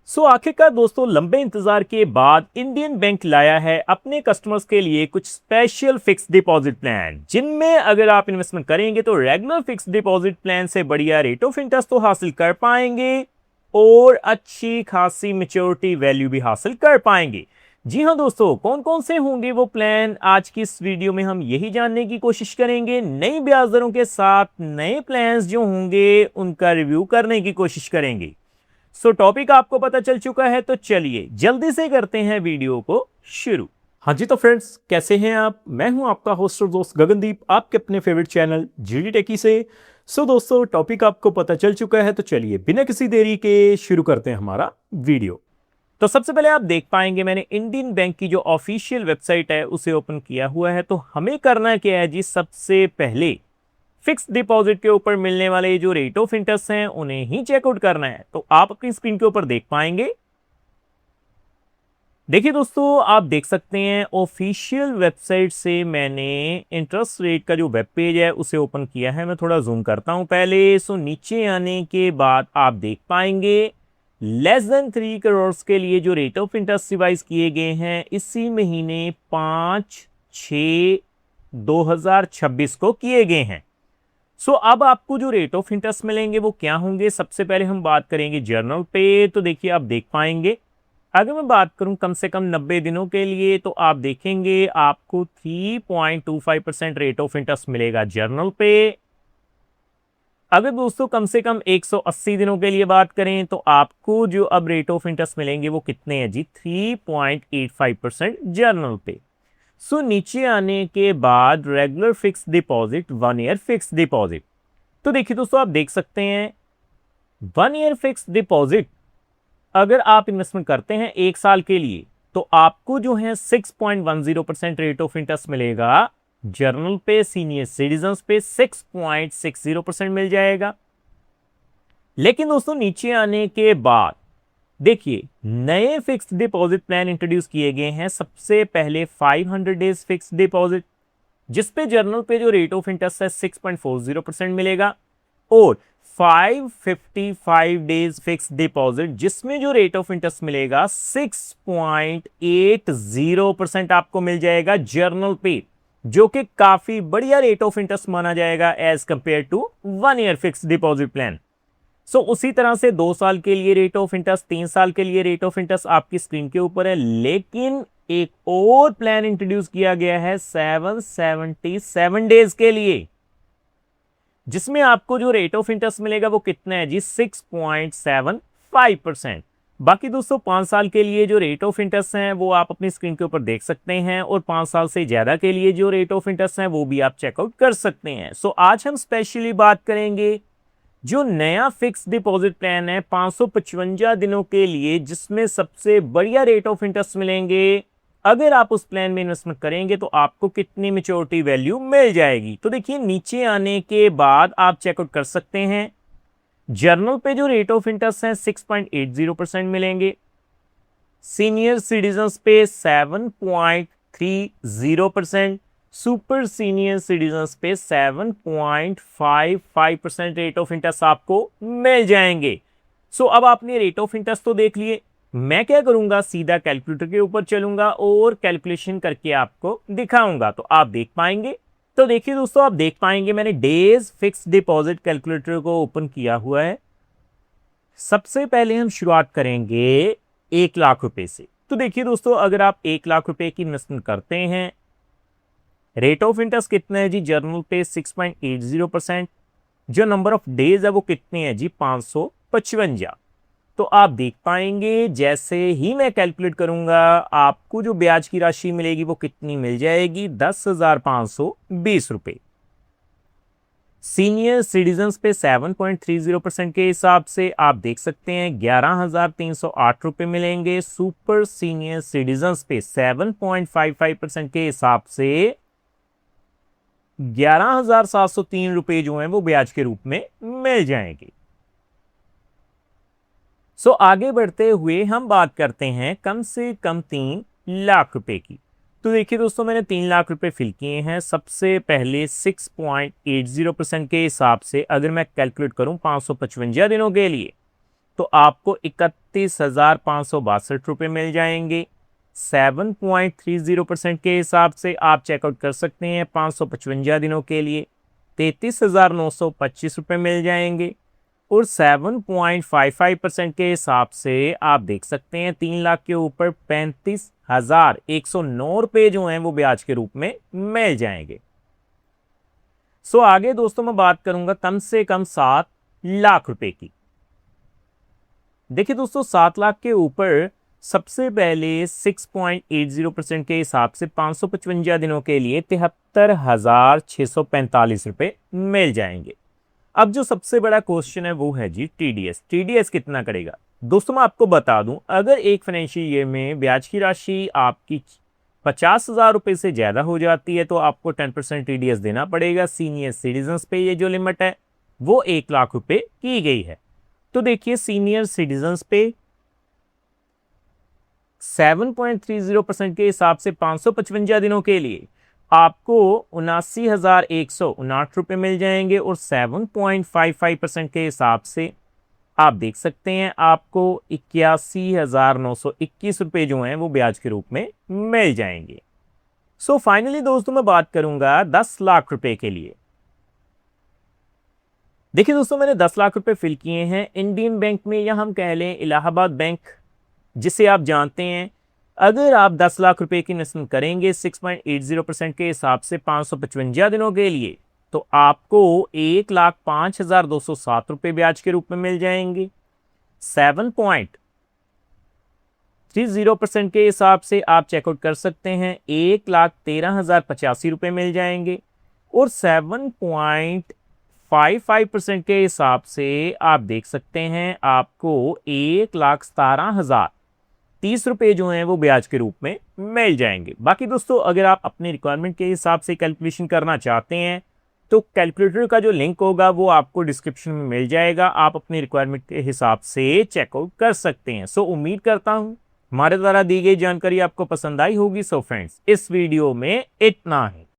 आखिरकार दोस्तों लंबे इंतजार के बाद इंडियन बैंक लाया है अपने कस्टमर्स के लिए कुछ स्पेशल फिक्स डिपॉजिट प्लान, जिनमें अगर आप इन्वेस्टमेंट करेंगे तो रेगुलर फिक्स डिपॉजिट प्लान से बढ़िया रेट ऑफ इंटरेस्ट तो हासिल कर पाएंगे और अच्छी खासी मेच्योरिटी वैल्यू भी हासिल कर पाएंगे। जी हाँ दोस्तों, कौन कौन से होंगे वो प्लान, आज की इस वीडियो में हम यही जानने की कोशिश करेंगे। नई ब्याज दरों के साथ नए प्लान्स जो होंगे उनका रिव्यू करने की कोशिश करेंगे। टॉपिक आपको पता चल चुका है, तो चलिए जल्दी से करते हैं वीडियो को शुरू। हाँ जी, तो फ्रेंड्स कैसे हैं आप? मैं हूं आपका होस्ट और दोस्त गगनदीप, आपके अपने फेवरेट चैनल जीडी टेकी से। दोस्तों टॉपिक आपको पता चल चुका है, तो चलिए बिना किसी देरी के शुरू करते हैं हमारा वीडियो। तो सबसे पहले आप देख पाएंगे मैंने इंडियन बैंक की जो ऑफिशियल वेबसाइट है उसे ओपन किया हुआ है। तो हमें करना क्या है जी, सबसे पहले फिक्स डिपॉजिट के ऊपर मिलने वाले जो रेट ऑफ इंटरेस्ट हैं उन्हें ही चेकआउट करना है। तो आप अपनी स्क्रीन के ऊपर देख पाएंगे। देखिए दोस्तों, आप देख सकते हैं ऑफिशियल वेबसाइट से मैंने इंटरेस्ट रेट का जो वेब पेज है उसे ओपन किया है। मैं थोड़ा जूम करता हूं पहले। नीचे आने के बाद आप देख पाएंगे लेस देन 3 करोड़ के लिए जो रेट ऑफ इंटरेस्ट रिवाइज किए गए हैं इसी महीने 5/6/2026 को किए गए हैं। अब आपको जो रेट ऑफ इंटरेस्ट मिलेंगे वो क्या होंगे। सबसे पहले हम बात करेंगे जर्नल पे। तो देखिए आप देख पाएंगे, अगर मैं बात करूं कम से कम 90 दिनों के लिए, तो आप देखेंगे आपको 3.25% रेट ऑफ इंटरेस्ट मिलेगा जर्नल पे। अगर दोस्तों कम से कम 180 दिनों के लिए बात करें तो आपको जो अब रेट ऑफ इंटरेस्ट मिलेंगे वो कितने हैं जी, 3.85% जर्नल पे। नीचे आने के बाद regular fix deposit, 1 year fix deposit. तो देखिए दोस्तों, आप देख सकते हैं 1 ईयर फिक्स डिपॉजिट अगर आप इन्वेस्टमेंट करते हैं 1 साल के लिए तो आपको जो है 6.10% रेट ऑफ इंटरेस्ट मिलेगा जर्नल पे। सीनियर सिटीजन्स पे 6.60% मिल जाएगा। लेकिन दोस्तों नीचे आने के बाद देखिए नए फिक्स्ड डिपॉजिट प्लान इंट्रोड्यूस किए गए हैं। सबसे पहले 500 डेज फिक्स्ड डिपॉजिट, जिसपे जर्नल पे जो रेट ऑफ इंटरेस्ट है 6.40% मिलेगा, और 555 डेज फिक्स्ड डिपॉजिट जिसमें जो रेट ऑफ इंटरेस्ट मिलेगा 6.80% आपको मिल जाएगा जर्नल पे, जो कि काफी बढ़िया रेट ऑफ इंटरेस्ट माना जाएगा as compare to 1 year fixed deposit plan. उसी तरह से 2 साल के लिए रेट ऑफ इंटरेस्ट, 3 साल के लिए रेट ऑफ इंटरेस्ट आपकी स्क्रीन के ऊपर है। लेकिन एक और प्लान इंट्रोड्यूस किया गया है 777 डेज के लिए, जिसमें आपको जो रेट ऑफ इंटरेस्ट मिलेगा वो कितना है जी, 6.75%। बाकी दोस्तों 5 साल के लिए जो रेट ऑफ इंटरेस्ट है वो आप अपनी स्क्रीन के ऊपर देख सकते हैं, और 5 साल से ज्यादा के लिए जो रेट ऑफ इंटरेस्ट है वो भी आप चेकआउट कर सकते हैं। आज हम स्पेशली बात करेंगे जो नया फिक्स डिपॉजिट प्लान है 555 दिनों के लिए, जिसमें सबसे बढ़िया रेट ऑफ इंटरेस्ट मिलेंगे। अगर आप उस प्लान में इन्वेस्टमेंट करेंगे तो आपको कितनी मेच्योरिटी वैल्यू मिल जाएगी। तो देखिए नीचे आने के बाद आप चेकआउट कर सकते हैं जर्नल पे जो रेट ऑफ इंटरेस्ट है 6.80% मिलेंगे, सीनियर सिटीजन्स पे 7.30%, सुपर सीनियर सिटीजन्स पे 7.55% रेट ऑफ इंटरेस्ट आपको मिल जाएंगे। अब आपने रेट ऑफ इंटरेस्ट तो देख लिए। मैं क्या करूंगा, सीधा कैलकुलेटर के ऊपर चलूंगा और कैलकुलेशन करके आपको दिखाऊंगा, तो आप देख पाएंगे। तो देखिए दोस्तों, आप देख पाएंगे मैंने डेज फिक्स डिपॉजिट कैलकुलेटर को ओपन किया हुआ है। सबसे पहले हम शुरुआत करेंगे 1 लाख रुपए से। तो देखिए दोस्तों, अगर आप 1 लाख रुपए की इन्वेस्टमेंट करते हैं, रेट ऑफ इंटरेस्ट कितना है जी जर्नल पे 6.80%, जो नंबर ऑफ डेज है वो कितने हैं जी 555। तो आप देख पाएंगे जैसे ही मैं कैलकुलेट करूंगा आपको जो ब्याज की राशि मिलेगी वो कितनी मिल जाएगी, 10,520 रुपए। सीनियर सिटीजन्स पे 7.30% के हिसाब से आप देख सकते हैं 11,308 रुपए मिलेंगे। सुपर सीनियर सिटीजन्स पे 7.55% के हिसाब से 11,703 रुपए जो हैं वो ब्याज के रूप में मिल जाएंगे। आगे बढ़ते हुए हम बात करते हैं कम से कम 3 लाख रुपए की। तो देखिए दोस्तों, मैंने 3 लाख रुपए फिल किए हैं। सबसे पहले 6.80% के हिसाब से अगर मैं कैलकुलेट करूं 555 दिनों के लिए, तो आपको 31,562 रुपये मिल जाएंगे। 7.30% के हिसाब से आप चेकआउट कर सकते हैं 555 दिनों के लिए 33,925 रुपये मिल जाएंगे। और 7.55% के हिसाब से आप देख सकते हैं 3 लाख के ऊपर 35,109 रुपये जो हैं वो ब्याज के रूप में मिल जाएंगे। सो आगे दोस्तों मैं बात करूंगा कम से कम 7 लाख रुपए की। देखिए दोस्तों 7 लाख के ऊपर सबसे पहले 6.80% के हिसाब से 555 दिनों के लिए 73,645 रुपए मिल जाएंगे। अब जो सबसे बड़ा क्वेश्चन है वो है जी टीडीएस। टीडीएस कितना करेगा? दोस्तों मैं आपको बता दूं, अगर एक फाइनेंशियल ईयर में ब्याज की राशि आपकी 50,000 रुपए से ज्यादा हो जाती है तो आपको 10% टीडीएस देना पड़ेगा। सीनियर सिटीजन पे ये जो लिमिट है वो 1 लाख रुपए की गई है। तो देखिए सीनियर सिटीजन पे 7.30% के हिसाब से 555 दिनों के लिए आपको 79,159 रुपये मिल जाएंगे। और 7.55% के हिसाब से आप देख सकते हैं आपको 81,921 रुपये जो हैं वो ब्याज के रूप में मिल जाएंगे। सो फाइनली दोस्तों मैं बात करूंगा 10 लाख रुपए के लिए। देखिए दोस्तों मैंने 10 लाख रुपए फिल किए हैं इंडियन बैंक में, या हम कह लें इलाहाबाद बैंक जिसे आप जानते हैं। अगर आप 10 लाख रुपए की इन्वेस्टमेंट करेंगे 6.80% के हिसाब से 555 दिनों के लिए तो आपको 1,05,207 रुपये ब्याज के रूप में मिल जाएंगे। 7.30% के हिसाब से आप चेकआउट कर सकते हैं 1,13,085 रुपये मिल जाएंगे। और 7.55% के हिसाब से आप देख सकते हैं आपको 1,17,030 रुपये जो हैं वो ब्याज के रूप में मिल जाएंगे। बाकी दोस्तों अगर आप अपनी रिक्वायरमेंट के हिसाब से कैलकुलेशन करना चाहते हैं तो कैलकुलेटर का जो लिंक होगा वो आपको डिस्क्रिप्शन में मिल जाएगा, आप अपनी रिक्वायरमेंट के हिसाब से चेकआउट कर सकते हैं। सो उम्मीद करता हूं हमारे द्वारा दी गई जानकारी आपको पसंद आई होगी। सो फ्रेंड्स इस वीडियो में इतना है।